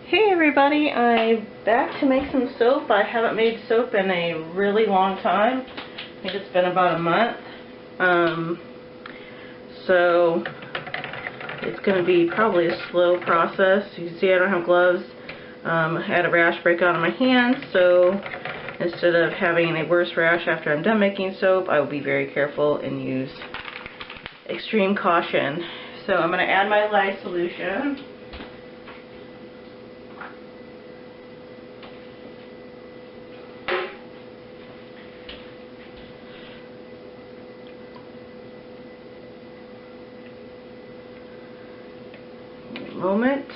Hey everybody, I'm back to make some soap. I haven't made soap in a really long time. I think it's been about a month. So it's going to be probably a slow process. You can see I don't have gloves. I had a rash break out on my hands, so instead of having a worse rash after I'm done making soap, I will be very careful and use extreme caution. So I'm going to add my lye solution. Moment.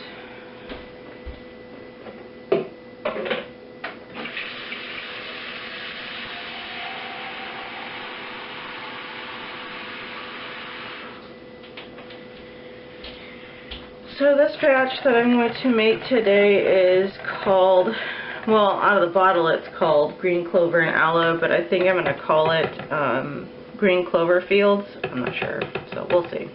So this batch that I'm going to make today is called, well, out of the bottle it's called green clover and aloe, but I think I'm going to call it green clover fields. I'm not sure, so we'll see.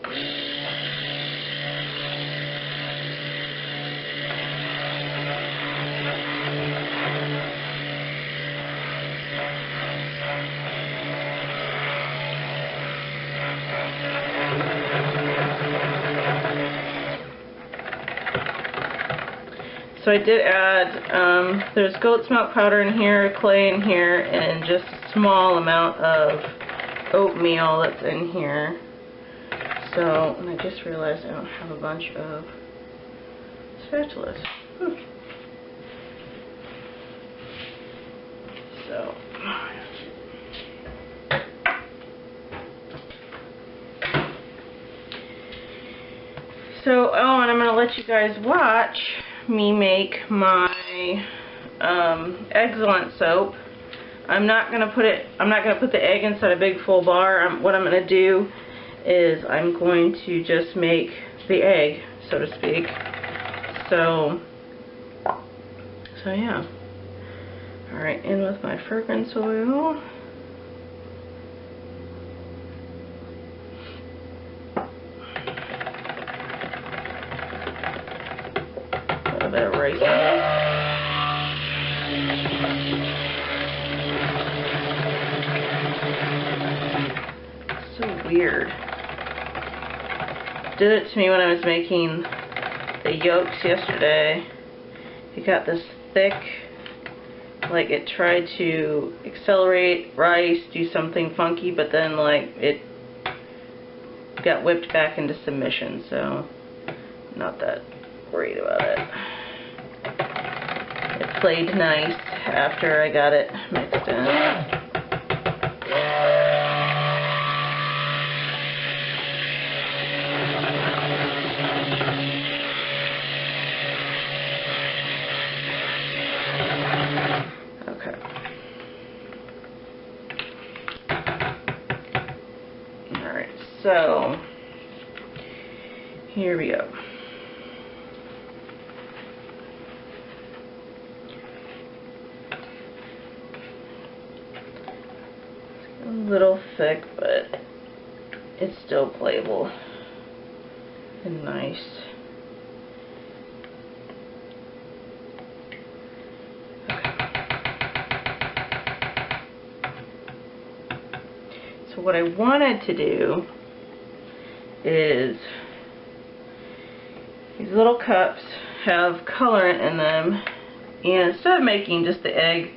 So I did add, there's goat's milk powder in here, clay in here, and just a small amount of oatmeal that's in here. So, and I just realized I don't have a bunch of spatulas. So, oh, and I'm going to let you guys watch me make my excellent soap. I'm not going to put the egg inside a big full bar. What I'm going to do is I'm going to just make the egg, so to speak. So yeah. Alright, in with my fragrance oil. A bit of rice. So weird. Did it to me when I was making the yolks yesterday. It got this thick, like it tried to accelerate rice, do something funky, but then like it got whipped back into submission, so not that worried about it. It played nice after I got it mixed in. Okay. Alright, so here we go. A little thick, but it's still playable and nice. So what I wanted to do is these little cups have colorant in them, and instead of making just the egg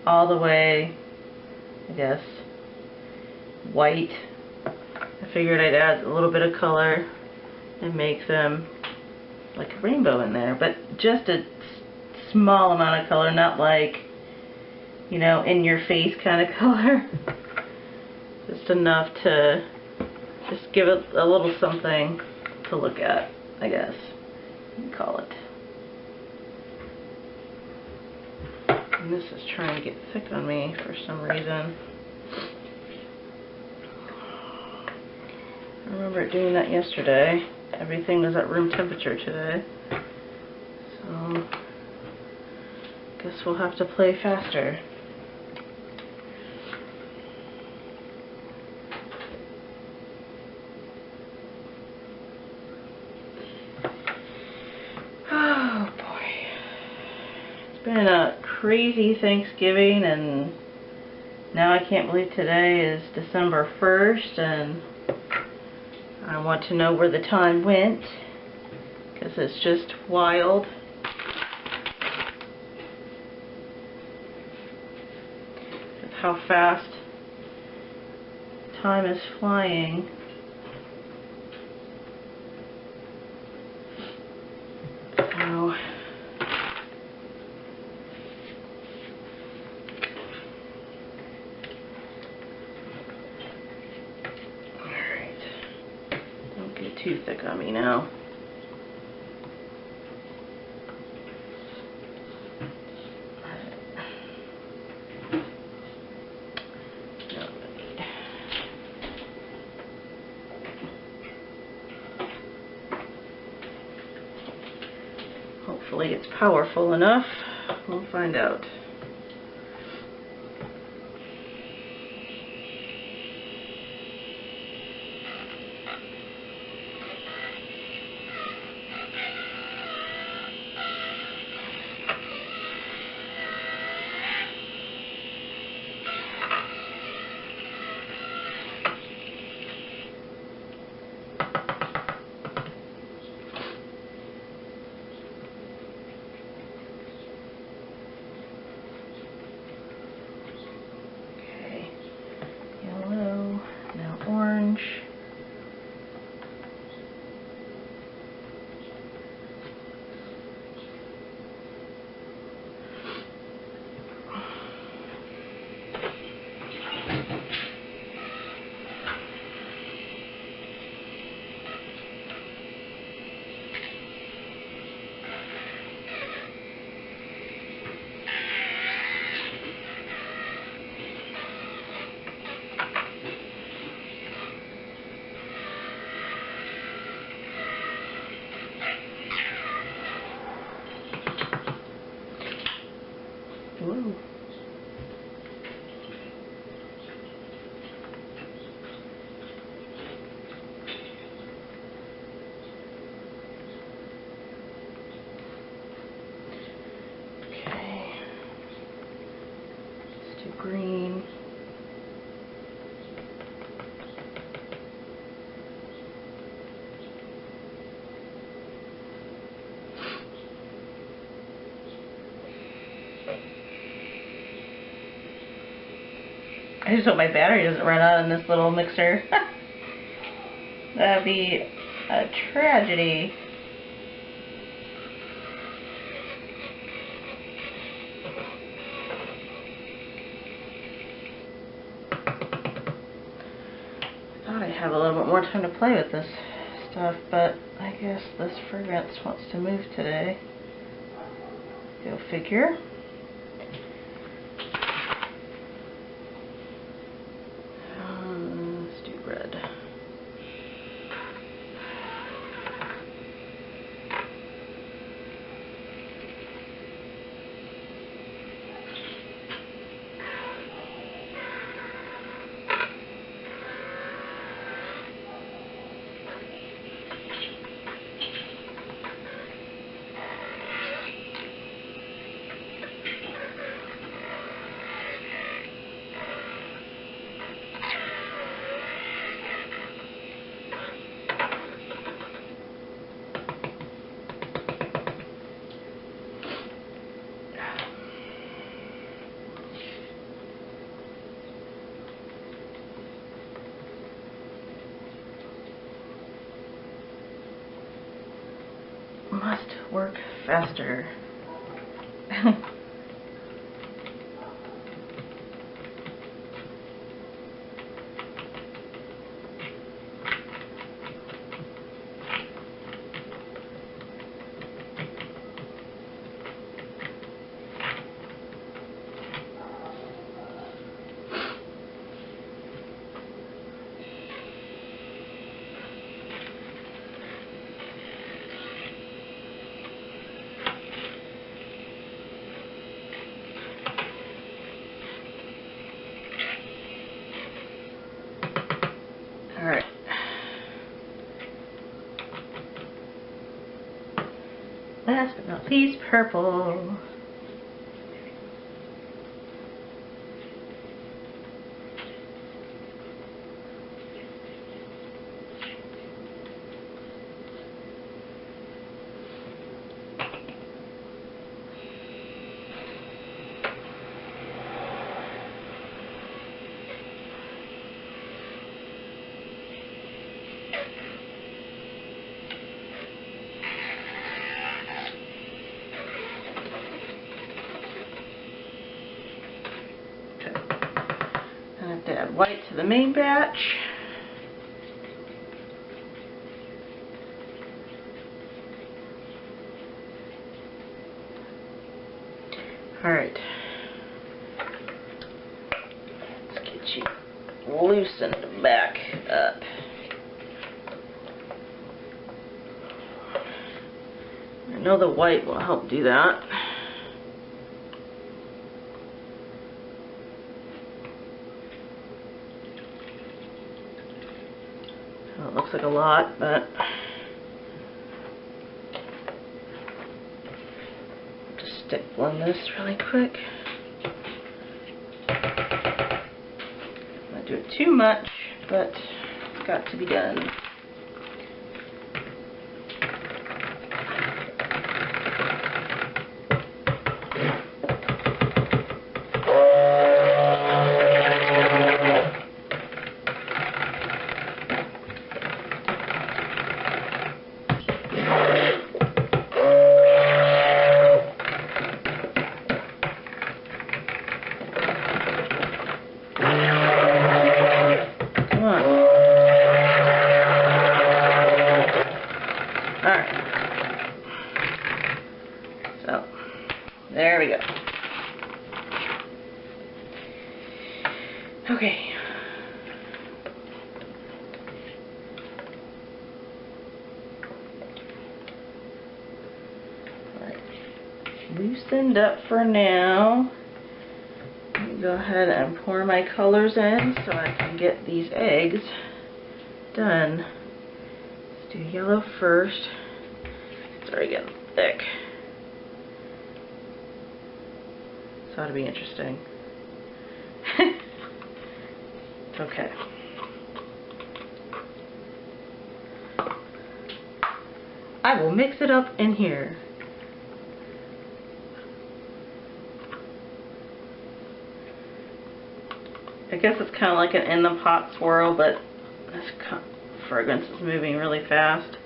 all the way, I guess, white, I figured I'd add a little bit of color and make them like a rainbow in there, but just a small amount of color, not like, you know, in your face kind of color. Just enough to just give it a little something to look at, I guess you can call it. And this is trying to get thick on me for some reason. I remember doing that yesterday. Everything was at room temperature today. So, guess we'll have to play faster. Oh boy. been a crazy Thanksgiving, and now I can't believe today is December 1st, and I want to know where the time went, because it's just wild. How fast time is flying. So, alright, don't get too thick on me now. Hopefully it's powerful enough. We'll find out. Orange. Whoa. Okay. Let's do green. I just hope my battery doesn't run out in this little mixer. That'd be a tragedy. I thought I'd have a little bit more time to play with this stuff, but I guess this fragrance wants to move today. Go figure. Red. Must work faster. Alright. Last but not least, purple. white to the main batch. Alright. Let's get you loosened back up. I know the white will help do that. Well, it looks like a lot, but just stick blend this really quick. Not do it too much, but it's got to be done. There we go. Okay. Alright. Loosened up for now. Let me go ahead and pour my colors in so I can get these eggs done. Let's do yellow first. It's already getting thick. This ought to be interesting. Okay. I will mix it up in here. I guess it's kind of like an in the pot swirl, but this fragrance is moving really fast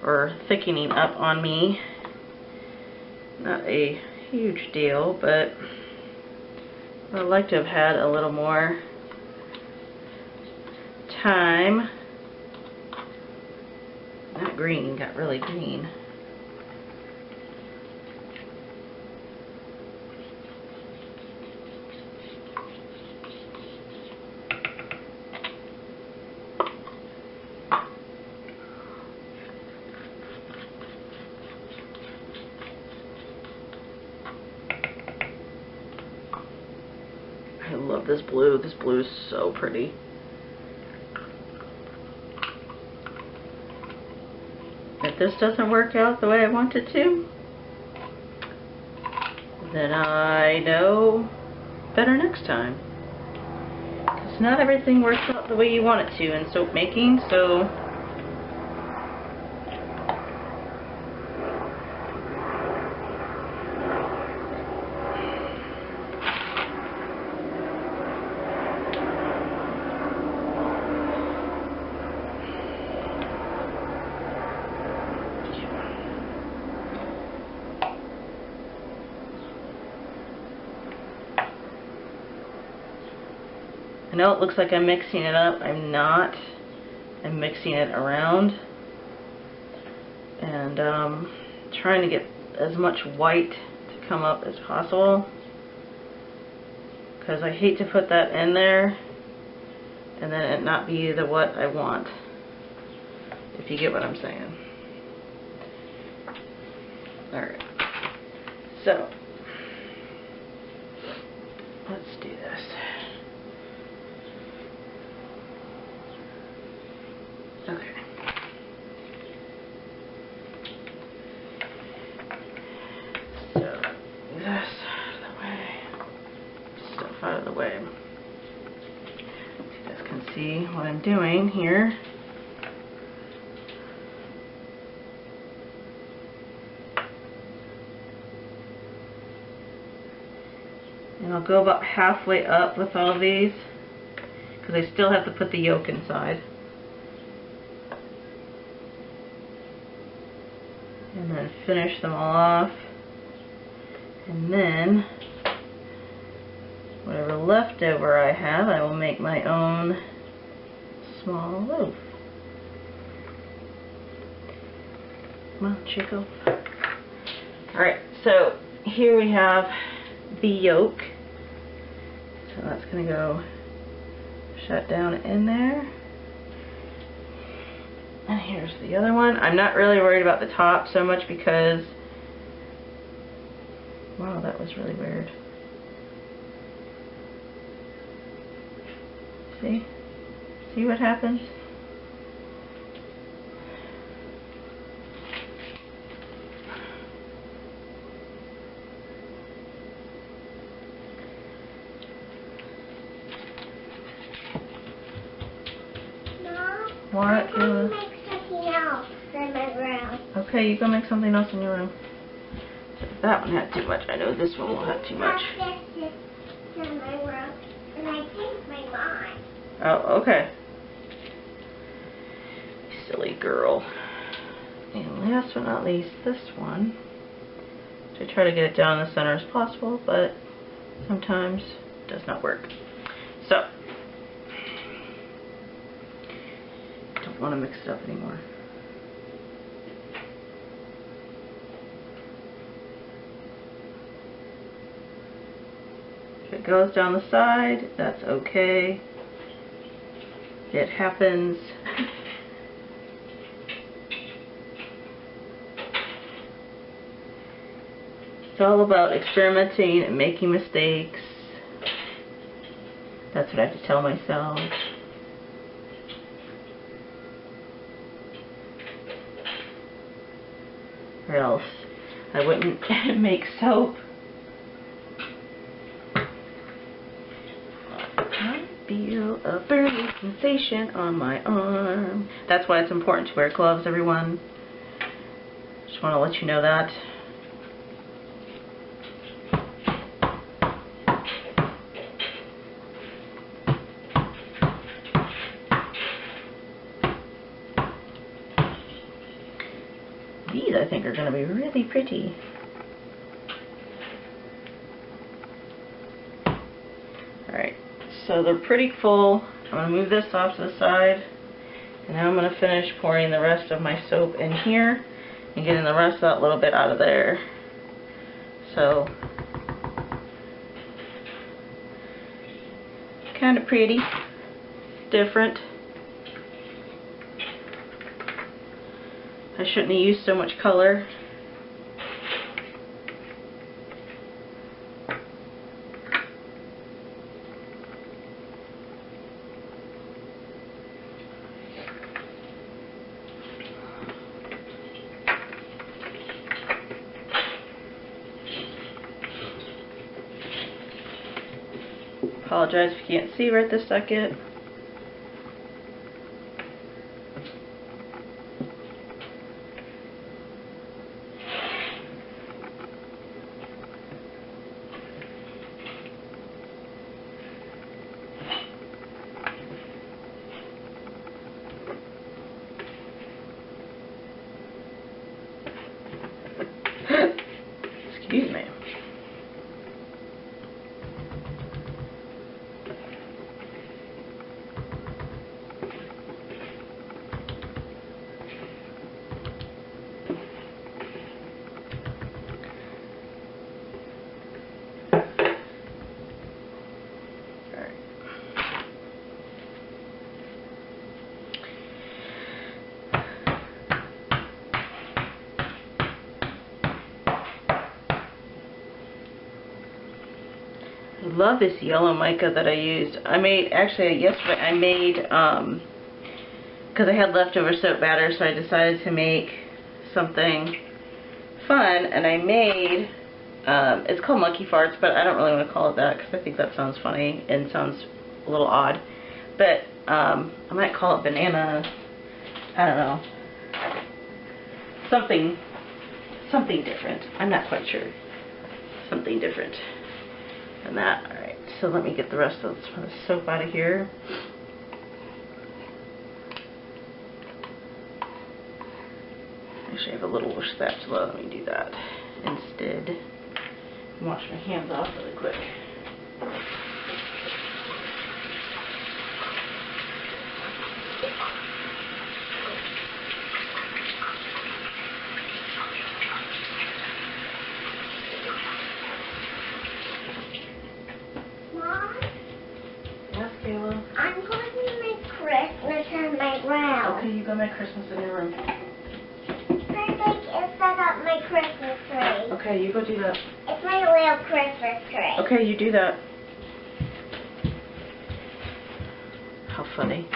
or thickening up on me. Not a huge deal, but I'd like to have had a little more time. That green got really green. I love this blue. This blue is so pretty. If this doesn't work out the way I want it to, then I know better next time. Because not everything works out the way you want it to in soap making, so I know it looks like I'm mixing it up. I'm not. I'm mixing it around and trying to get as much white to come up as possible, because I hate to put that in there and then it not be the what I want, if you get what I'm saying. Alright, so let's do this. Okay. So, this out of the way. Stuff out of the way. So you guys can see what I'm doing here. And I'll go about halfway up with all of these, because I still have to put the yolk inside. And then finish them all off, and then whatever leftover I have, I will make my own small loaf. Come on, Chico. Alright, so here we have the yolk. So that's going to go shut down in there. And here's the other one. I'm not really worried about the top so much because, wow, that was really weird. See? See what happens? What? I'm going to make something else in my room. Okay, you go make something else in your room. So if that one had too much, I know this one will have too much. This in my room, and I think my mom. Oh, okay. Silly girl. And last but not least, this one. So I try to get it down in the center as possible, but sometimes it does not work. So, don't want to mix it up anymore. If it goes down the side, that's okay. It happens. It's all about experimenting and making mistakes. That's what I have to tell myself. Or else I wouldn't make soap. I feel a burning sensation on my arm. That's why it's important to wear gloves, everyone. Just want to let you know that. These, I think, are going to be really pretty. Alright, so they're pretty full. I'm going to move this off to the side. And now I'm going to finish pouring the rest of my soap in here and getting the rest of that little bit out of there. So, kind of pretty. Different. I shouldn't have used so much color. Apologize if you can't see right this second. Excuse me. I love this yellow mica that I used. I made, actually yesterday I made, because I had leftover soap batter, so I decided to make something fun, and I made, it's called monkey farts, but I don't really want to call it that because I think that sounds funny and sounds a little odd. But I might call it banana, I don't know, something different. I'm not quite sure. Something different than that. Alright, so let me get the rest of the soap out of here. Actually, I have a little spatula. Let me do that instead. Wash my hands off really quick. on my Christmas in your room. Perfect is set up my Christmas tree. Okay, you go do that. It's my little Christmas tree. Okay, you do that. How funny.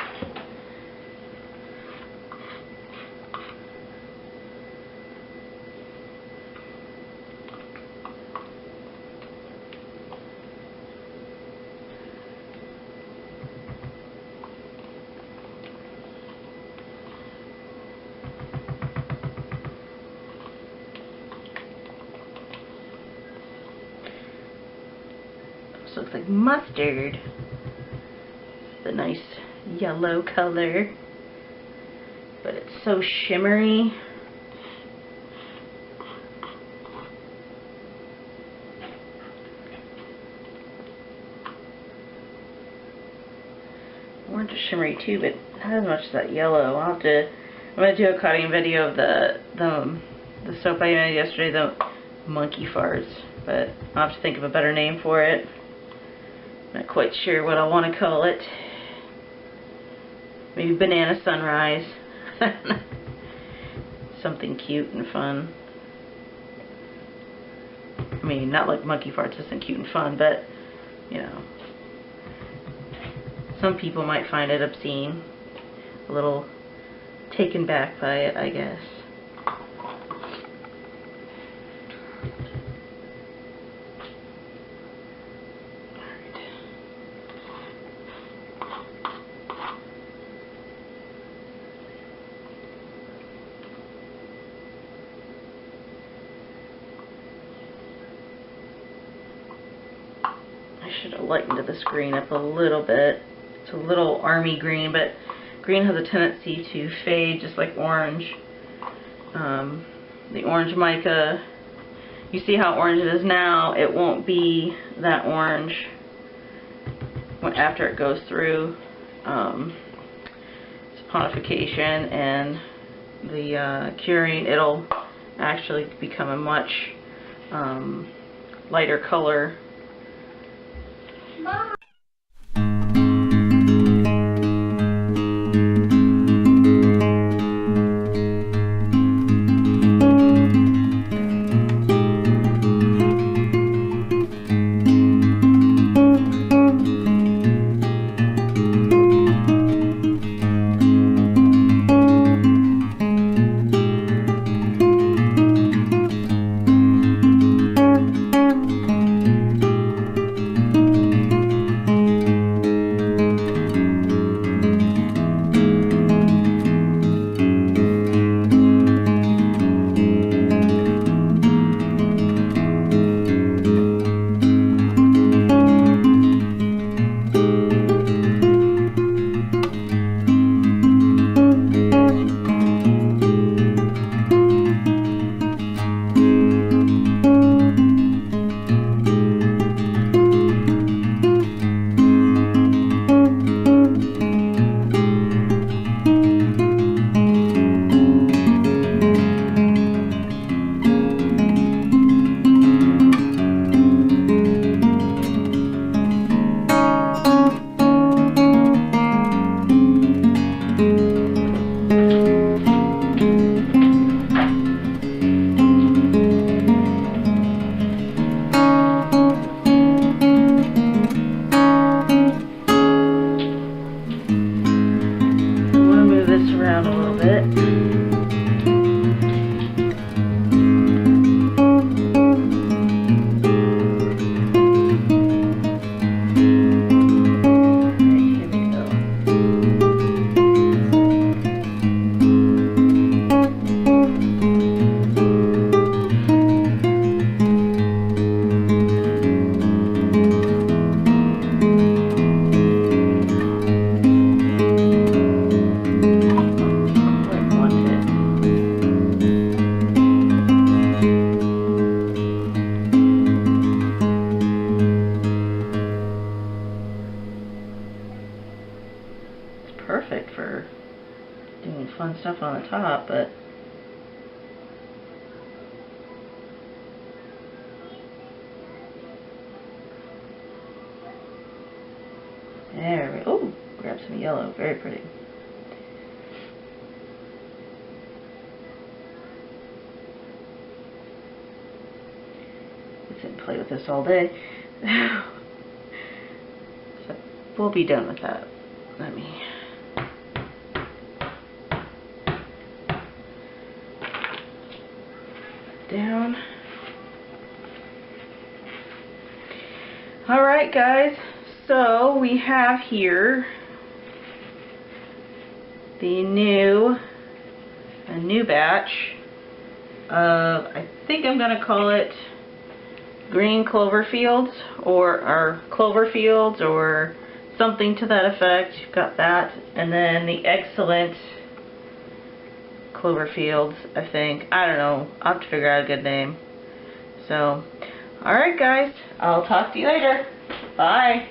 This looks like mustard. The nice yellow color, but it's so shimmery. Orange is shimmery too, but not as much as that yellow. I'm gonna do a cutting video of the soap I made yesterday, the monkey farts, but I'll have to think of a better name for it. Not quite sure what I want to call it. Maybe banana sunrise. Something cute and fun. I mean, not like monkey farts isn't cute and fun, but, you know. Some people might find it obscene. A little taken back by it, I guess. I should have lightened this green up a little bit. It's a little army green, but green has a tendency to fade just like orange. The orange mica, you see how orange it is now, it won't be that orange after it goes through saponification and the curing. It'll actually become a much lighter color. Mom. Around a little bit. Perfect for doing fun stuff on the top, but there we grab some yellow, very pretty. play with this all day. So we'll be done with that. Let me... down. Alright guys, so we have here the new batch of, I think I'm going to call it green clover fields or clover fields or something to that effect. You've got that, and then the excellent clover fields, I think. I don't know. I'll have to figure out a good name. So, alright guys, I'll talk to you later. Bye.